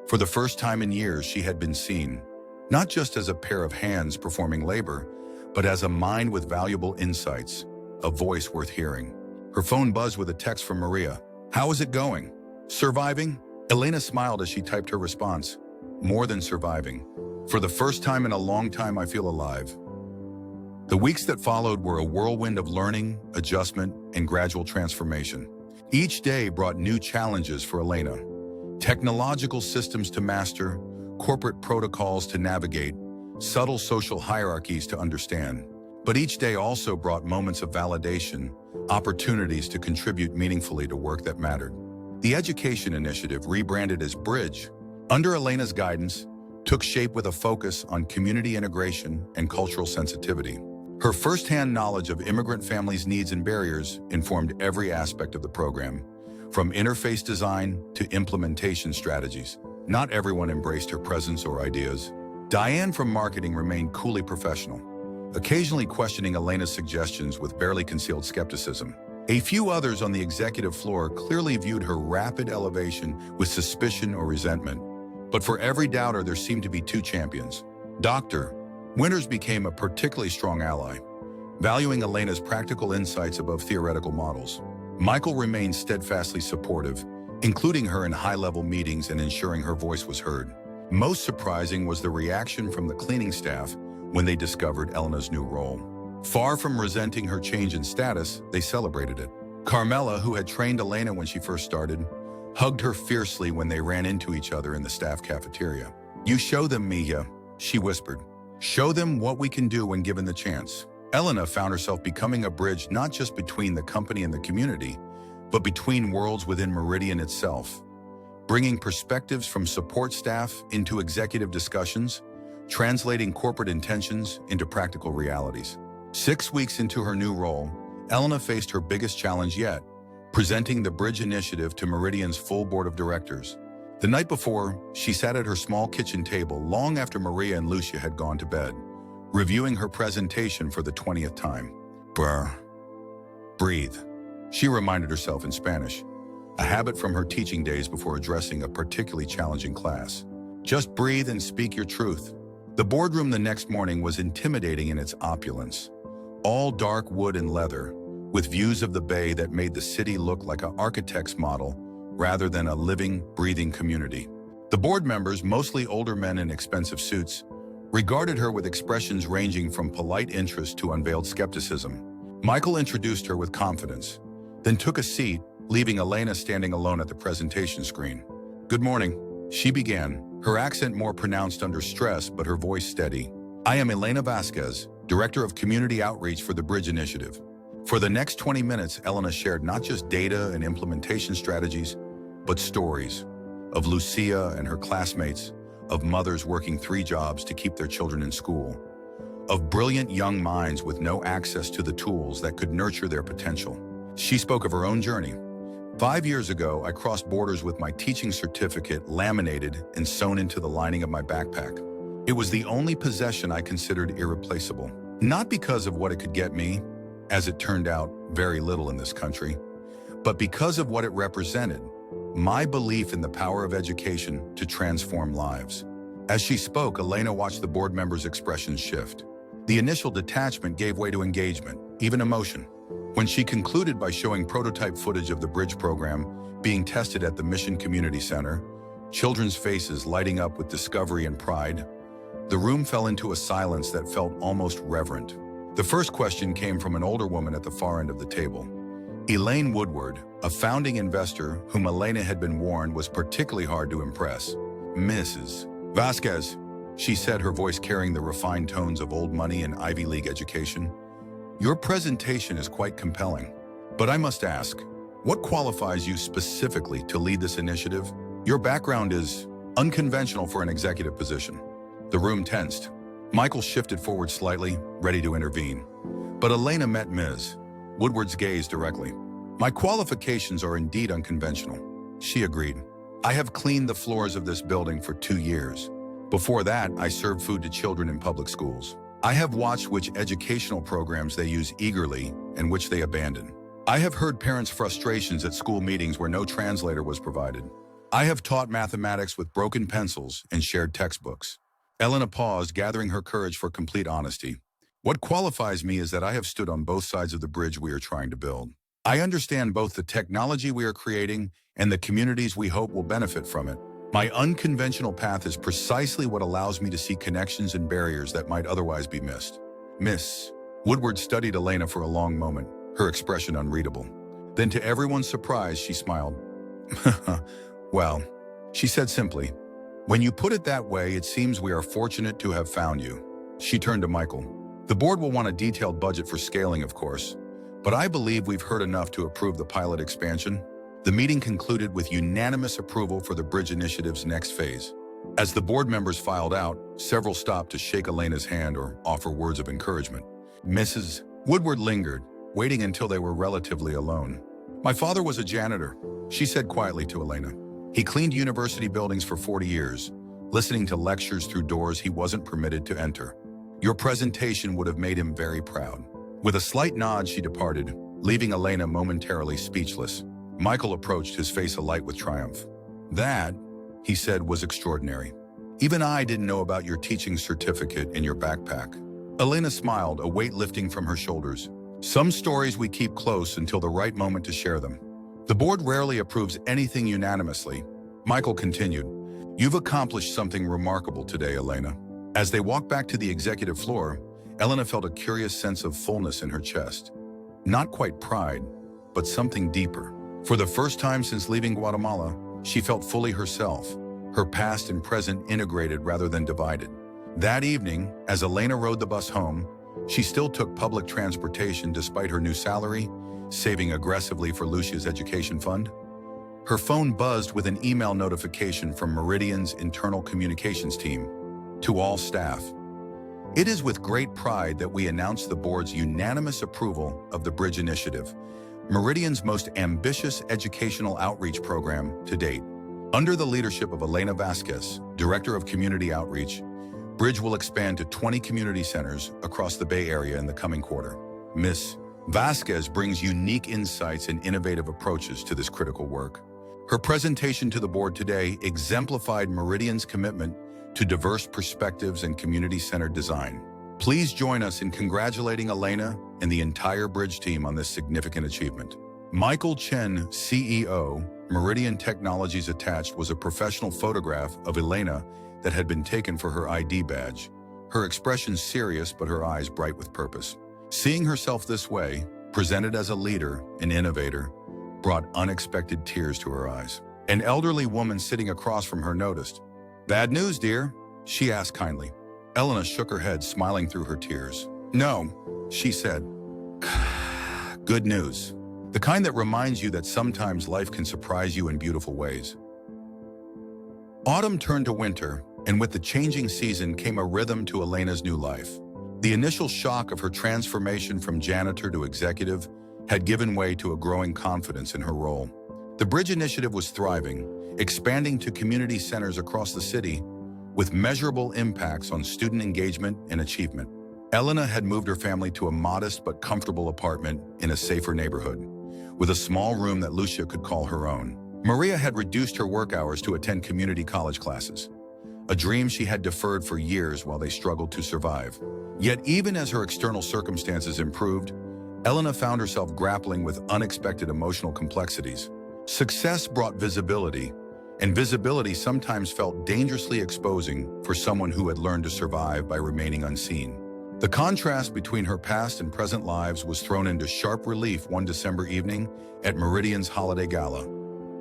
For the first time in years, she had been seen, not just as a pair of hands performing labor, but as a mind with valuable insights, a voice worth hearing. Her phone buzzed with a text from Maria. "How is it going?" "Surviving?" Elena smiled as she typed her response. "More than surviving. For the first time in a long time, I feel alive." The weeks that followed were a whirlwind of learning, adjustment, and gradual transformation. Each day brought new challenges for Elena. Technological systems to master, corporate protocols to navigate, subtle social hierarchies to understand. But each day also brought moments of validation, opportunities to contribute meaningfully to work that mattered. The education initiative, rebranded as Bridge, under Elena's guidance, took shape with a focus on community integration and cultural sensitivity. Her firsthand knowledge of immigrant families' needs and barriers informed every aspect of the program, from interface design to implementation strategies. Not everyone embraced her presence or ideas. Diane from marketing remained coolly professional, occasionally questioning Elena's suggestions with barely concealed skepticism. A few others on the executive floor clearly viewed her rapid elevation with suspicion or resentment. But for every doubter, there seemed to be two champions. Dr. Winters became a particularly strong ally, valuing Elena's practical insights above theoretical models. Michael remained steadfastly supportive, including her in high-level meetings and ensuring her voice was heard. Most surprising was the reaction from the cleaning staff when they discovered Elena's new role. Far from resenting her change in status, they celebrated it. Carmela, who had trained Elena when she first started, hugged her fiercely when they ran into each other in the staff cafeteria. "You show them, Mia," she whispered. "Show them what we can do when given the chance." Elena found herself becoming a bridge not just between the company and the community, but between worlds within Meridian itself, bringing perspectives from support staff into executive discussions, translating corporate intentions into practical realities. 6 weeks into her new role, Elena faced her biggest challenge yet, presenting the Bridge Initiative to Meridian's full board of directors. The night before, she sat at her small kitchen table long after Maria and Lucia had gone to bed, reviewing her presentation for the 20th time. Breathe, she reminded herself in Spanish, a habit from her teaching days before addressing a particularly challenging class. Just breathe and speak your truth. The boardroom the next morning was intimidating in its opulence. All dark wood and leather, with views of the bay that made the city look like an architect's model rather than a living, breathing community. The board members, mostly older men in expensive suits, regarded her with expressions ranging from polite interest to unveiled skepticism. Michael introduced her with confidence, then took a seat, leaving Elena standing alone at the presentation screen. "Good morning," she began, her accent more pronounced under stress but her voice steady. "I am Elena Vasquez, Director of Community Outreach for the Bridge Initiative." For the next 20 minutes, Elena shared not just data and implementation strategies, but stories of Lucia and her classmates, of mothers working 3 jobs to keep their children in school, of brilliant young minds with no access to the tools that could nurture their potential. She spoke of her own journey. 5 years ago, I crossed borders with my teaching certificate laminated and sewn into the lining of my backpack. It was the only possession I considered irreplaceable. Not because of what it could get me, as it turned out very little in this country, but because of what it represented, my belief in the power of education to transform lives. As she spoke, Elena watched the board members' expressions shift. The initial detachment gave way to engagement, even emotion. When she concluded by showing prototype footage of the Bridge program being tested at the Mission Community Center, children's faces lighting up with discovery and pride, the room fell into a silence that felt almost reverent. The first question came from an older woman at the far end of the table. Elaine Woodward, a founding investor whom Elena had been warned was particularly hard to impress. "Mrs. Vasquez," she said, her voice carrying the refined tones of old money and Ivy League education, "your presentation is quite compelling. But I must ask, what qualifies you specifically to lead this initiative? Your background is unconventional for an executive position." The room tensed. Michael shifted forward slightly, ready to intervene. But Elena met Ms. Woodward's gaze directly. "My qualifications are indeed unconventional," she agreed. "I have cleaned the floors of this building for 2 years. Before that, I served food to children in public schools. I have watched which educational programs they use eagerly and which they abandon. I have heard parents' frustrations at school meetings where no translator was provided. I have taught mathematics with broken pencils and shared textbooks." Elena paused, gathering her courage for complete honesty. "What qualifies me is that I have stood on both sides of the bridge we are trying to build. I understand both the technology we are creating and the communities we hope will benefit from it. My unconventional path is precisely what allows me to see connections and barriers that might otherwise be missed." Miss Woodward studied Elena for a long moment, her expression unreadable. Then, to everyone's surprise, she smiled. "Well," she said simply, "when you put it that way, it seems we are fortunate to have found you." She turned to Michael. "The board will want a detailed budget for scaling, of course, but I believe we've heard enough to approve the pilot expansion." The meeting concluded with unanimous approval for the Bridge Initiative's next phase. As the board members filed out, several stopped to shake Elena's hand or offer words of encouragement. Mrs. Woodward lingered, waiting until they were relatively alone. "My father was a janitor," she said quietly to Elena. "He cleaned university buildings for 40 years, listening to lectures through doors he wasn't permitted to enter. Your presentation would have made him very proud." With a slight nod, she departed, leaving Elena momentarily speechless. Michael approached, his face alight with triumph. "That," he said, "was extraordinary. Even I didn't know about your teaching certificate in your backpack." Elena smiled, a weight lifting from her shoulders. "Some stories we keep close until the right moment to share them. The board rarely approves anything unanimously." Michael continued, "You've accomplished something remarkable today, Elena." As they walked back to the executive floor, Elena felt a curious sense of fullness in her chest. Not quite pride, but something deeper. For the first time since leaving Guatemala, she felt fully herself, her past and present integrated rather than divided. That evening, as Elena rode the bus home, she still took public transportation despite her new salary, saving aggressively for Lucia's education fund. Her phone buzzed with an email notification from Meridian's internal communications team. To all staff, "It is with great pride that we announce the board's unanimous approval of the Bridge Initiative, Meridian's most ambitious educational outreach program to date. Under the leadership of Elena Vasquez, Director of Community Outreach, Bridge will expand to 20 community centers across the Bay Area in the coming quarter." Ms. Vasquez brings unique insights and innovative approaches to this critical work. Her presentation to the board today exemplified Meridian's commitment to diverse perspectives and community-centered design. Please join us in congratulating Elena and the entire Bridge team on this significant achievement. Michael Chen, CEO, Meridian Technologies. Attached was a professional photograph of Elena that had been taken for her ID badge. Her expression serious, but her eyes bright with purpose. Seeing herself this way, presented as a leader and innovator, brought unexpected tears to her eyes. An elderly woman sitting across from her noticed. "Bad news, dear?" she asked kindly. Elena shook her head, smiling through her tears. "No," she said. "Good news. The kind that reminds you that sometimes life can surprise you in beautiful ways." Autumn turned to winter, and with the changing season came a rhythm to Elena's new life. The initial shock of her transformation from janitor to executive had given way to a growing confidence in her role. The Bridge Initiative was thriving, expanding to community centers across the city, with measurable impacts on student engagement and achievement. Elena had moved her family to a modest but comfortable apartment in a safer neighborhood, with a small room that Lucia could call her own. Maria had reduced her work hours to attend community college classes, a dream she had deferred for years while they struggled to survive. Yet even as her external circumstances improved, Elena found herself grappling with unexpected emotional complexities. Success brought visibility, and visibility sometimes felt dangerously exposing for someone who had learned to survive by remaining unseen. The contrast between her past and present lives was thrown into sharp relief one December evening at Meridian's holiday gala,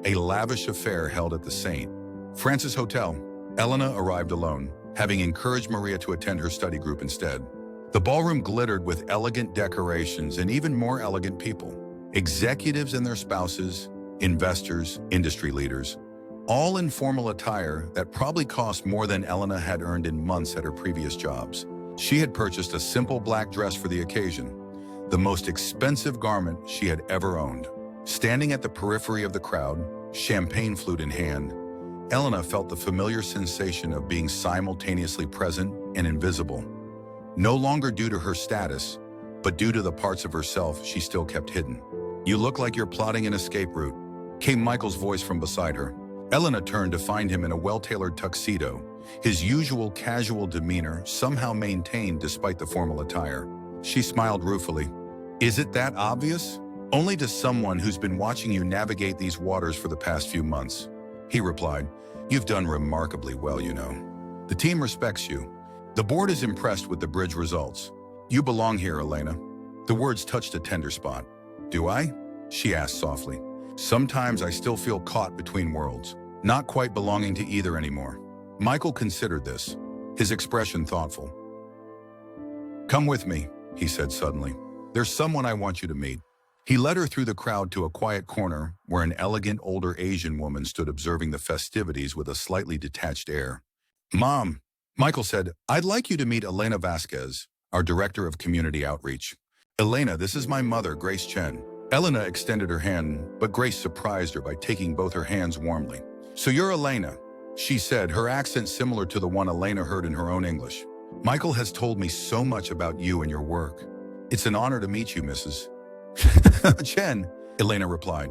a lavish affair held at the St. Francis Hotel. Elena arrived alone, having encouraged Maria to attend her study group instead. The ballroom glittered with elegant decorations and even more elegant people. Executives and their spouses, investors, industry leaders, all in formal attire that probably cost more than Elena had earned in months at her previous jobs. She had purchased a simple black dress for the occasion, the most expensive garment she had ever owned. Standing at the periphery of the crowd, champagne flute in hand, Elena felt the familiar sensation of being simultaneously present and invisible, no longer due to her status, but due to the parts of herself she still kept hidden. "You look like you're plotting an escape route," came Michael's voice from beside her. Elena turned to find him in a well-tailored tuxedo, his usual casual demeanor somehow maintained despite the formal attire. She smiled ruefully. "Is it that obvious?" "Only to someone who's been watching you navigate these waters for the past few months," he replied. "You've done remarkably well, you know. The team respects you. The board is impressed with the Bridge results. You belong here, Elena." The words touched a tender spot. "Do I?" she asked softly. "Sometimes I still feel caught between worlds, not quite belonging to either anymore." Michael considered this, his expression thoughtful. "Come with me," he said suddenly. "There's someone I want you to meet." He led her through the crowd to a quiet corner where an elegant older Asian woman stood observing the festivities with a slightly detached air. "Mom," Michael said, "I'd like you to meet Elena Vasquez, our Director of Community Outreach." "Elena, this is my mother, Grace Chen." Elena extended her hand, but Grace surprised her by taking both her hands warmly. "So you're Elena," she said, her accent similar to the one Elena heard in her own English. "Michael has told me so much about you and your work. It's an honor to meet you, Mrs. Chen, Elena replied.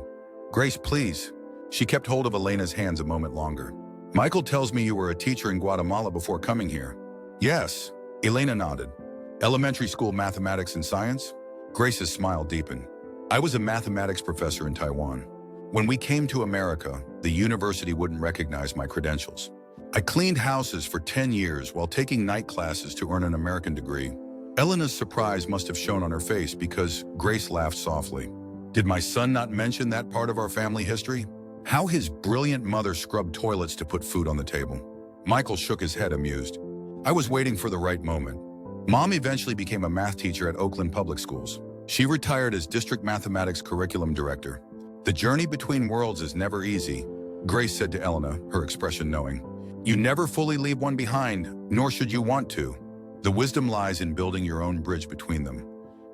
Grace, please. She kept hold of Elena's hands a moment longer. Michael tells me you were a teacher in Guatemala before coming here. Yes, Elena nodded. Elementary school mathematics and science? Grace's smile deepened. I was a mathematics professor in Taiwan. When we came to America, the university wouldn't recognize my credentials. I cleaned houses for 10 years while taking night classes to earn an American degree. Elena's surprise must have shown on her face because Grace laughed softly. Did my son not mention that part of our family history? How his brilliant mother scrubbed toilets to put food on the table. Michael shook his head, amused. I was waiting for the right moment. Mom eventually became a math teacher at Oakland Public Schools. She retired as district mathematics curriculum director. The journey between worlds is never easy, Grace said to Elena, her expression knowing. You never fully leave one behind, nor should you want to. The wisdom lies in building your own bridge between them,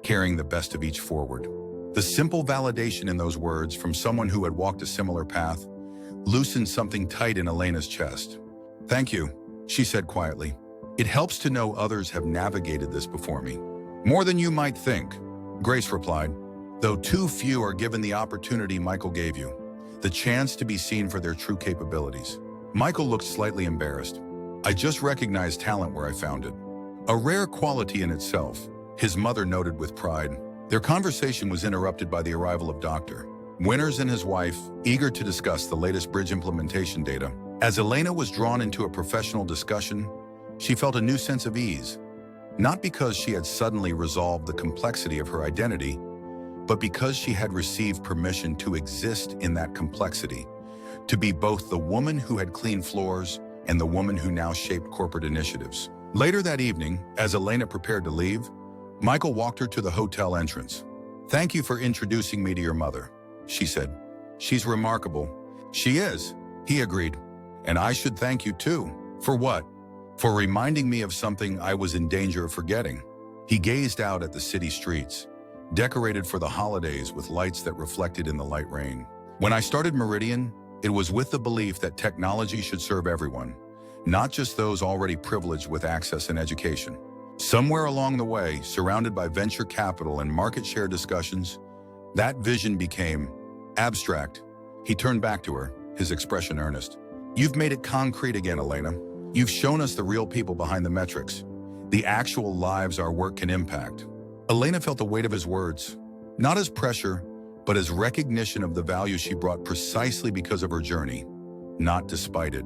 carrying the best of each forward. The simple validation in those words from someone who had walked a similar path loosened something tight in Elena's chest. Thank you, she said quietly. It helps to know others have navigated this before me. More than you might think, Grace replied, though too few are given the opportunity Michael gave you, the chance to be seen for their true capabilities. Michael looked slightly embarrassed. I just recognized talent where I found it. A rare quality in itself, his mother noted with pride. Their conversation was interrupted by the arrival of Dr. Winters and his wife, eager to discuss the latest bridge implementation data. As Elena was drawn into a professional discussion, she felt a new sense of ease, not because she had suddenly resolved the complexity of her identity, but because she had received permission to exist in that complexity, to be both the woman who had cleaned floors and the woman who now shaped corporate initiatives. Later that evening, as Elena prepared to leave, Michael walked her to the hotel entrance. Thank you for introducing me to your mother, she said. She's remarkable. She is, he agreed. And I should thank you too. For what? For reminding me of something I was in danger of forgetting. He gazed out at the city streets, decorated for the holidays with lights that reflected in the light rain. When I started Meridian, it was with the belief that technology should serve everyone, not just those already privileged with access and education. Somewhere along the way, surrounded by venture capital and market share discussions, that vision became abstract. He turned back to her, his expression earnest. You've made it concrete again, Elena. You've shown us the real people behind the metrics, the actual lives our work can impact. Elena felt the weight of his words, not as pressure, but as recognition of the value she brought precisely because of her journey, not despite it.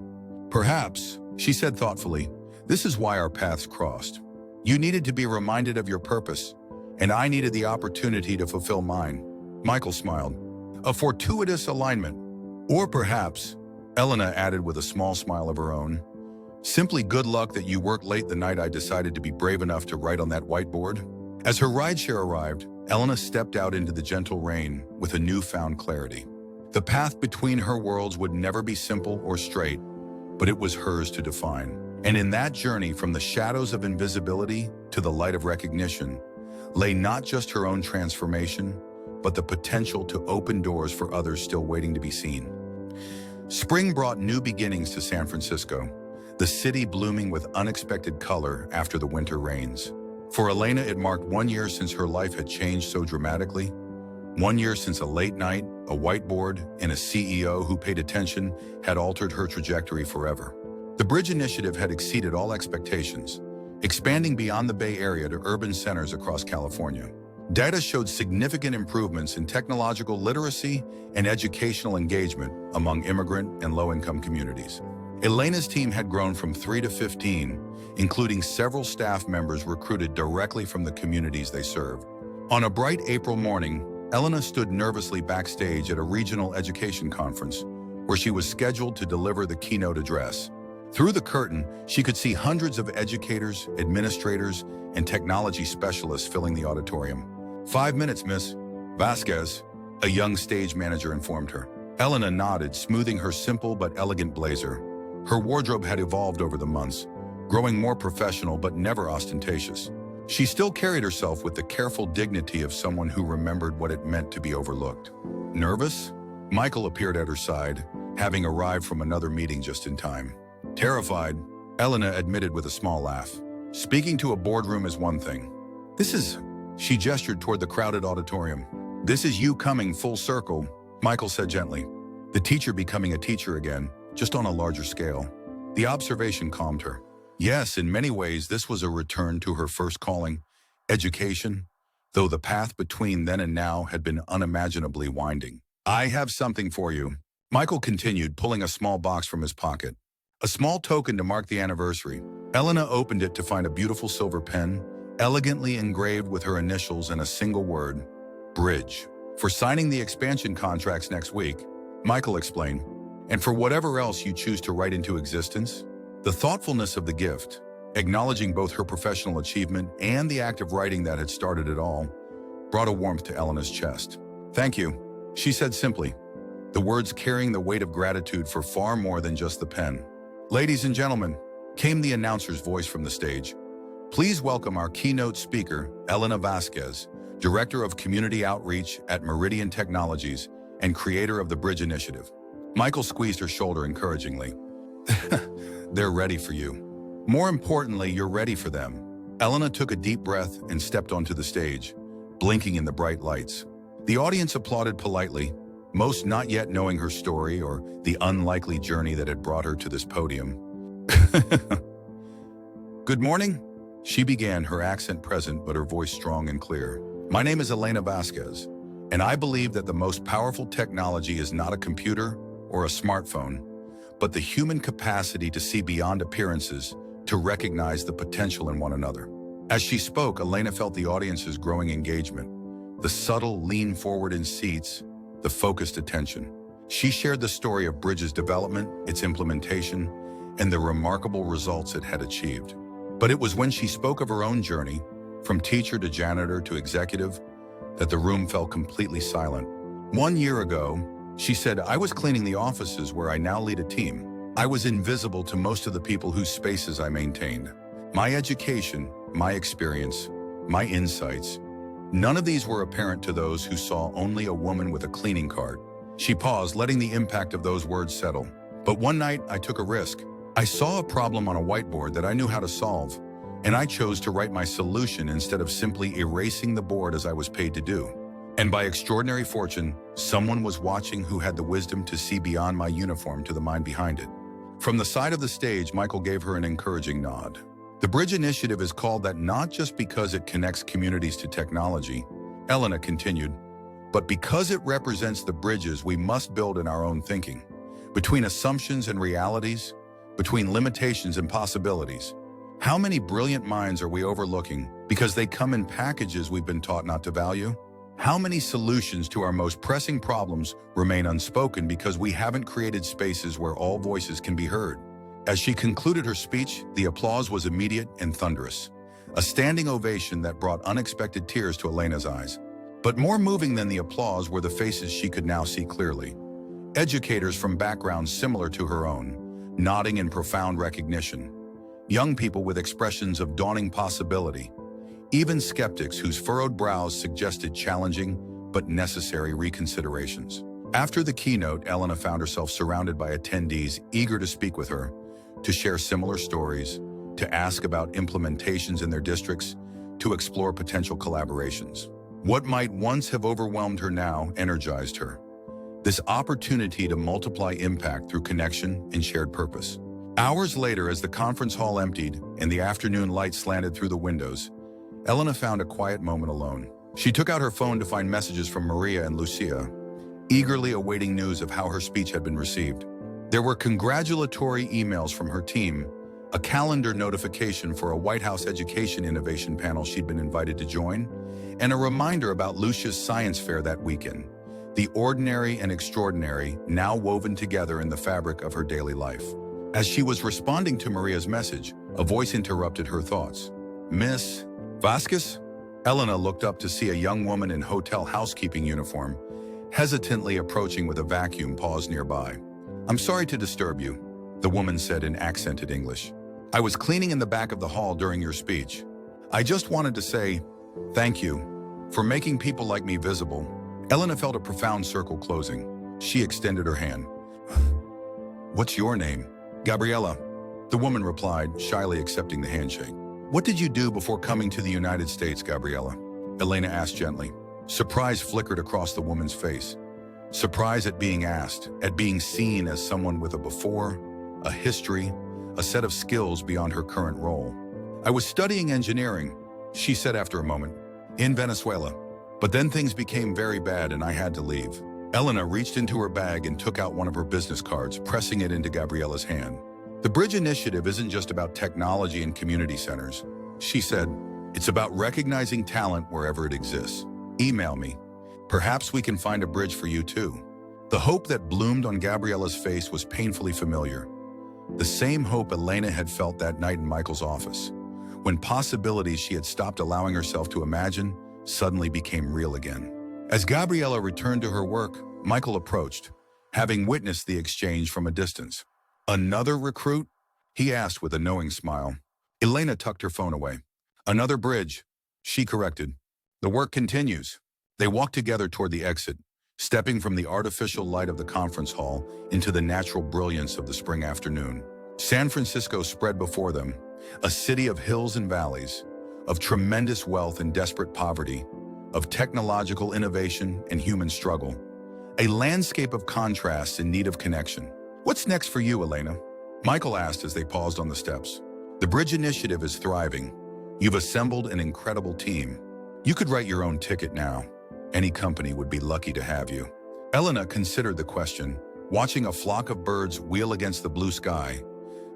Perhaps, she said thoughtfully, this is why our paths crossed. You needed to be reminded of your purpose, and I needed the opportunity to fulfill mine. Michael smiled. A fortuitous alignment. Or perhaps, Elena added with a small smile of her own, simply good luck that you worked late the night I decided to be brave enough to write on that whiteboard. As her rideshare arrived, Elena stepped out into the gentle rain with a newfound clarity. The path between her worlds would never be simple or straight, but it was hers to define. And in that journey from the shadows of invisibility to the light of recognition lay not just her own transformation, but the potential to open doors for others still waiting to be seen. Spring brought new beginnings to San Francisco, the city blooming with unexpected color after the winter rains. For Elena, it marked 1 year since her life had changed so dramatically. 1 year since a late night, a whiteboard, and a CEO who paid attention had altered her trajectory forever. The Bridge Initiative had exceeded all expectations, expanding beyond the Bay Area to urban centers across California. Data showed significant improvements in technological literacy and educational engagement among immigrant and low-income communities. Elena's team had grown from 3 to 15, including several staff members recruited directly from the communities they served. On a bright April morning, Elena stood nervously backstage at a regional education conference where she was scheduled to deliver the keynote address. Through the curtain, she could see hundreds of educators, administrators, and technology specialists filling the auditorium. 5 minutes, Miss Vasquez, a young stage manager informed her. Elena nodded, smoothing her simple but elegant blazer. Her wardrobe had evolved over the months, growing more professional but never ostentatious. She still carried herself with the careful dignity of someone who remembered what it meant to be overlooked. Nervous? Michael appeared at her side, having arrived from another meeting just in time. Terrified, Elena admitted with a small laugh. Speaking to a boardroom is one thing. She gestured toward the crowded auditorium. This is you coming full circle, Michael said gently. The teacher becoming a teacher again, just on a larger scale. The observation calmed her. Yes, in many ways, this was a return to her first calling, education, though the path between then and now had been unimaginably winding. I have something for you, Michael continued, pulling a small box from his pocket. A small token to mark the anniversary. Elena opened it to find a beautiful silver pen, elegantly engraved with her initials and a single word, Bridge. For signing the expansion contracts next week, Michael explained, and for whatever else you choose to write into existence. The thoughtfulness of the gift, acknowledging both her professional achievement and the act of writing that had started it all, brought a warmth to Elena's chest. Thank you, she said simply, the words carrying the weight of gratitude for far more than just the pen. Ladies and gentlemen, came the announcer's voice from the stage. Please welcome our keynote speaker, Elena Vasquez, Director of Community Outreach at Meridian Technologies and creator of the Bridge Initiative. Michael squeezed her shoulder encouragingly. They're ready for you. More importantly, you're ready for them. Elena took a deep breath and stepped onto the stage, blinking in the bright lights. The audience applauded politely, most not yet knowing her story or the unlikely journey that had brought her to this podium. Good morning, she began, her accent present but her voice strong and clear. My name is Elena Vasquez, and I believe that the most powerful technology is not a computer or a smartphone, but the human capacity to see beyond appearances, to recognize the potential in one another. As she spoke, Elena felt the audience's growing engagement, the subtle lean forward in seats, the focused attention. She shared the story of Bridge's development, its implementation, and the remarkable results it had achieved. But it was when she spoke of her own journey, from teacher to janitor to executive, that the room fell completely silent. 1 year ago, she said, I was cleaning the offices where I now lead a team. I was invisible to most of the people whose spaces I maintained. My education, my experience, my insights, none of these were apparent to those who saw only a woman with a cleaning cart. She paused, letting the impact of those words settle. But one night, I took a risk. I saw a problem on a whiteboard that I knew how to solve, and I chose to write my solution instead of simply erasing the board as I was paid to do. And by extraordinary fortune, someone was watching who had the wisdom to see beyond my uniform to the mind behind it. From the side of the stage, Michael gave her an encouraging nod. The Bridge Initiative is called that not just because it connects communities to technology, Elena continued, but because it represents the bridges we must build in our own thinking, between assumptions and realities, between limitations and possibilities. How many brilliant minds are we overlooking because they come in packages we've been taught not to value? How many solutions to our most pressing problems remain unspoken because we haven't created spaces where all voices can be heard? As she concluded her speech, the applause was immediate and thunderous, a standing ovation that brought unexpected tears to Elena's eyes. But more moving than the applause were the faces she could now see clearly. Educators from backgrounds similar to her own, nodding in profound recognition. Young people with expressions of dawning possibility. Even skeptics whose furrowed brows suggested challenging but necessary reconsiderations. After the keynote, Elena found herself surrounded by attendees eager to speak with her, to share similar stories, to ask about implementations in their districts, to explore potential collaborations. What might once have overwhelmed her now energized her. This opportunity to multiply impact through connection and shared purpose. Hours later, as the conference hall emptied and the afternoon light slanted through the windows, Elena found a quiet moment alone. She took out her phone to find messages from Maria and Lucia, eagerly awaiting news of how her speech had been received. There were congratulatory emails from her team, a calendar notification for a White House Education Innovation panel she'd been invited to join, and a reminder about Lucia's science fair that weekend, the ordinary and extraordinary now woven together in the fabric of her daily life. As she was responding to Maria's message, a voice interrupted her thoughts. Miss Vasquez? Elena looked up to see a young woman in hotel housekeeping uniform, hesitantly approaching with a vacuum paused nearby. I'm sorry to disturb you, the woman said in accented English. I was cleaning in the back of the hall during your speech. I just wanted to say thank you for making people like me visible. Elena felt a profound circle closing. She extended her hand. What's your name? Gabriella. The woman replied, shyly accepting the handshake. What did you do before coming to the United States, Gabriella? Elena asked gently. Surprise flickered across the woman's face. Surprise at being asked, at being seen as someone with a before, a history, a set of skills beyond her current role. "I was studying engineering," she said after a moment, "in Venezuela. But then things became very bad and I had to leave." Elena reached into her bag and took out one of her business cards, pressing it into Gabriella's hand. "The Bridge Initiative isn't just about technology and community centers," she said. "It's about recognizing talent wherever it exists. Email me. Perhaps we can find a bridge for you too." The hope that bloomed on Gabriella's face was painfully familiar. The same hope Elena had felt that night in Michael's office, when possibilities she had stopped allowing herself to imagine suddenly became real again. As Gabriella returned to her work, Michael approached, having witnessed the exchange from a distance. "Another recruit?" he asked with a knowing smile. Elena tucked her phone away. "Another bridge," she corrected. "The work continues." They walked together toward the exit, stepping from the artificial light of the conference hall into the natural brilliance of the spring afternoon. San Francisco spread before them, a city of hills and valleys, of tremendous wealth and desperate poverty, of technological innovation and human struggle, a landscape of contrasts in need of connection. "What's next for you, Elena?" Michael asked as they paused on the steps. "The Bridge Initiative is thriving. You've assembled an incredible team. You could write your own ticket now. Any company would be lucky to have you." Elena considered the question, watching a flock of birds wheel against the blue sky,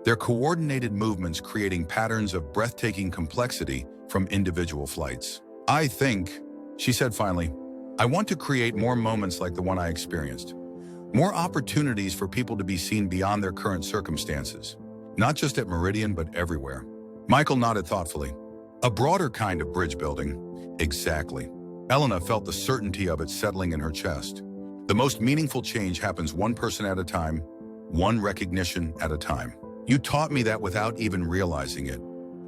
their coordinated movements creating patterns of breathtaking complexity from individual flights. "I think," she said finally, "I want to create more moments like the one I experienced. More opportunities for people to be seen beyond their current circumstances. Not just at Meridian, but everywhere." Michael nodded thoughtfully. "A broader kind of bridge building." "Exactly." Elena felt the certainty of it settling in her chest. "The most meaningful change happens one person at a time, one recognition at a time." "You taught me that without even realizing it."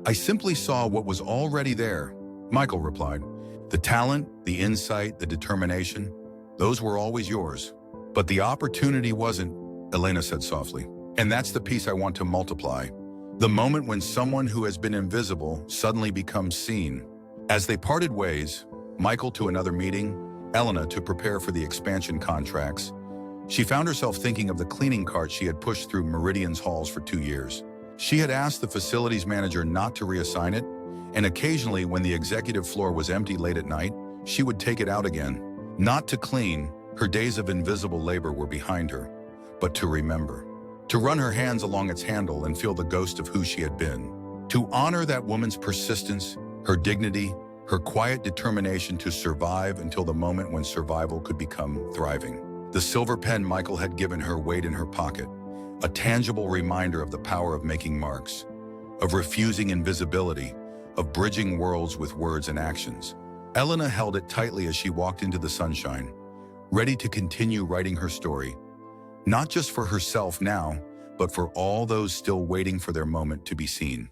"I simply saw what was already there," Michael replied. "The talent, the insight, the determination, those were always yours. But the opportunity wasn't," Elena said softly. "And that's the piece I want to multiply. The moment when someone who has been invisible suddenly becomes seen." As they parted ways, Michael to another meeting, Elena to prepare for the expansion contracts, she found herself thinking of the cleaning cart she had pushed through Meridian's halls for 2 years. She had asked the facilities manager not to reassign it, and occasionally when the executive floor was empty late at night, she would take it out again. Not to clean, her days of invisible labor were behind her, but to remember. To run her hands along its handle and feel the ghost of who she had been. To honor that woman's persistence, her dignity, her quiet determination to survive until the moment when survival could become thriving. The silver pen Michael had given her weighed in her pocket, a tangible reminder of the power of making marks, of refusing invisibility, of bridging worlds with words and actions. Elena held it tightly as she walked into the sunshine, ready to continue writing her story, not just for herself now, but for all those still waiting for their moment to be seen.